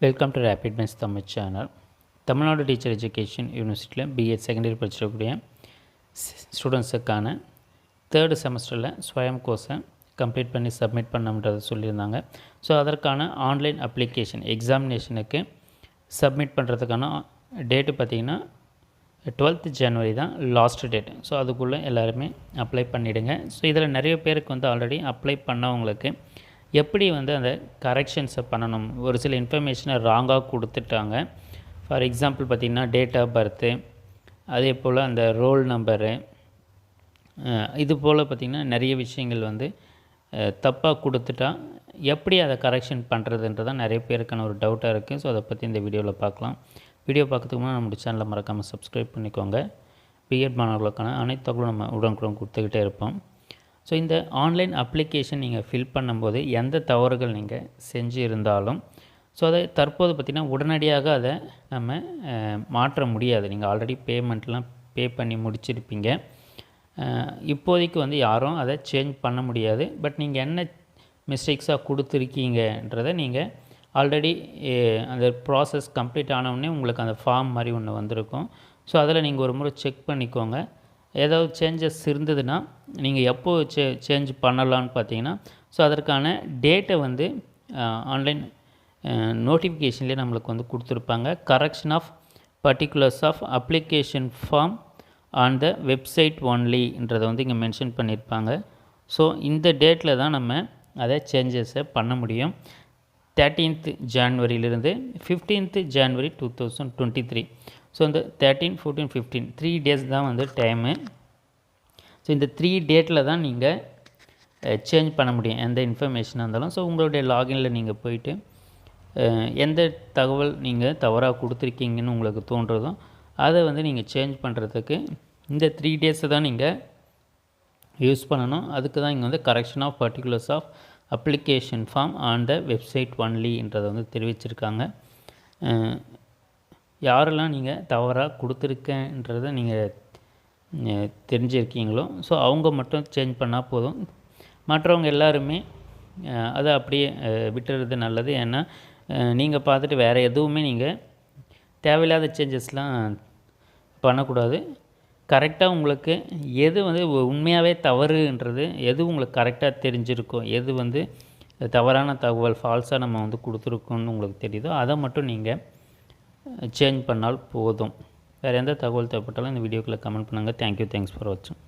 Welcome to rapid men's Tamil channel. Tamil Nadu teacher education யூனிவர்சிட்டியில் B.Ed secondary படிச்சிருக்கக்கூடிய ஸ்டூடெண்ட்ஸுக்கான 3rd செமஸ்டரில் ஸ்வயம் கோர்ஸை complete பண்ணி சப்மிட் பண்ணணுன்றதை சொல்லியிருந்தாங்க. ஸோ அதற்கான ஆன்லைன் அப்ளிகேஷன் எக்ஸாமினேஷனுக்கு சப்மிட் பண்ணுறதுக்கான டேட்டு பார்த்திங்கன்னா 12th January தான் லாஸ்ட் டேட். ஸோ அதுக்குள்ளே எல்லாருமே அப்ளை பண்ணிவிடுங்க. ஸோ இதில் நிறைய பேருக்கு வந்து ஆல்ரெடி அப்ளை பண்ணவங்களுக்கு எப்படி வந்து அந்த கரெக்ஷன்ஸை பண்ணணும், ஒரு சில இன்ஃபர்மேஷனை ராங்காக கொடுத்துட்டாங்க. ஃபார் எக்ஸாம்பிள் பார்த்திங்கன்னா டேட் ஆஃப் பர்த்து, அதே போல் அந்த ரோல் நம்பரு, இது போல் பார்த்திங்கன்னா நிறைய விஷயங்கள் வந்து தப்பாக கொடுத்துட்டா எப்படி அதை கரெக்ஷன் பண்ணுறதுன்றதான் நிறைய பேருக்கான ஒரு டவுட்டாக இருக்குது. ஸோ அதை பற்றி இந்த வீடியோவில் பார்க்கலாம். வீடியோ பார்க்கறதுக்கு முன்னாடி நம்மளுடைய சேனலை மறக்காமல் சப்ஸ்கிரைப் பண்ணிக்கோங்க. B.Ed மாணவர்களுக்கான அனைத்து தகவலும் நம்ம உடனுக்குடன் கொடுத்துக்கிட்டே இருப்போம். ஸோ இந்த ஆன்லைன் அப்ளிகேஷன் நீங்கள் ஃபில் பண்ணும்போது எந்த தவறுகள் நீங்கள் செஞ்சு இருந்தாலும் ஸோ அதை தற்போது பார்த்திங்கன்னா உடனடியாக அதை நம்ம மாற்ற முடியாது. நீங்கள் ஆல்ரெடி பேமெண்ட்லாம் பே பண்ணி முடிச்சிருப்பீங்க. இப்போதைக்கு வந்து யாரும் அதை சேஞ்ச் பண்ண முடியாது. பட் நீங்கள் என்ன மிஸ்டேக்ஸாக கொடுத்துருக்கீங்கன்றதை நீங்கள் ஆல்ரெடி அந்த ப்ராசஸ் கம்ப்ளீட் ஆனவுடனே உங்களுக்கு அந்த ஃபார்ம் மாதிரி ஒன்று வந்திருக்கும். ஸோ அதில் நீங்கள் ஒரு முறை செக் பண்ணிக்கோங்க. ஏதாவது சேஞ்சஸ் இருந்ததுன்னா நீங்கள் எப்போ சேஞ்ச் பண்ணலான்னு பார்த்தீங்கன்னா ஸோ அதற்கான டேட்டை வந்து ஆன்லைன் நோட்டிஃபிகேஷன்லேயே நம்மளுக்கு வந்து கொடுத்துருப்பாங்க. Correction of particulars of application form on the website ஒன்லின்றதை வந்து இங்கே மென்ஷன் பண்ணியிருப்பாங்க. ஸோ இந்த டேட்டில் தான் நம்ம அதை சேஞ்சஸை பண்ண முடியும். 13th January 15th January 2023. So இந்த 13, 14, 15 3 days தான் வந்து டைமு. ஸோ இந்த 3 டேட்டில் தான் நீங்கள் சேஞ்ச் பண்ண முடியும் எந்த இன்ஃபர்மேஷனாக இருந்தாலும். ஸோ உங்களுடைய லாகினில் நீங்கள் போயிட்டு எந்த தகவல் நீங்கள் தவறாக கொடுத்துருக்கீங்கன்னு உங்களுக்கு தோன்றதோ அதை வந்து நீங்கள் சேஞ்ச் பண்ணுறதுக்கு இந்த 3 டேஸை தான் நீங்கள் யூஸ் பண்ணணும். அதுக்கு தான் இங்கே வந்து correction of particulars of application form on the website ஒன்லின்றதை வந்து தெரிவிச்சிருக்காங்க. யாரெல்லாம் நீங்கள் தவறாக கொடுத்துருக்கன்றதை நீங்கள் தெரிஞ்சிருக்கீங்களோ ஸோ அவங்க மட்டும் சேஞ்ச் பண்ணால் போதும். மற்றவங்க எல்லாருமே அதை அப்படியே விட்டுறது நல்லது. ஏன்னா நீங்கள் பார்த்துட்டு வேறு எதுவுமே நீங்கள் தேவையில்லாத சேஞ்சஸ்லாம் பண்ணக்கூடாது. கரெக்டாக உங்களுக்கு எது வந்து உண்மையாகவே தவறுன்றது எது உங்களுக்கு கரெக்டாக தெரிஞ்சிருக்கோ, எது வந்து தவறான தகவல் ஃபால்ஸாக நம்ம வந்து கொடுத்துருக்கோன்னு உங்களுக்கு தெரியுதோ அதை மட்டும் நீங்கள் சேஞ்ச் பண்ணால் போதும். வேறு எந்த தகவல் தேவைப்பட்டாலும் இந்த வீடியோக்குள்ளே கமெண்ட் பண்ணுங்கள். தேங்க்யூ, தேங்க்ஸ் ஃபார் வாட்சிங்.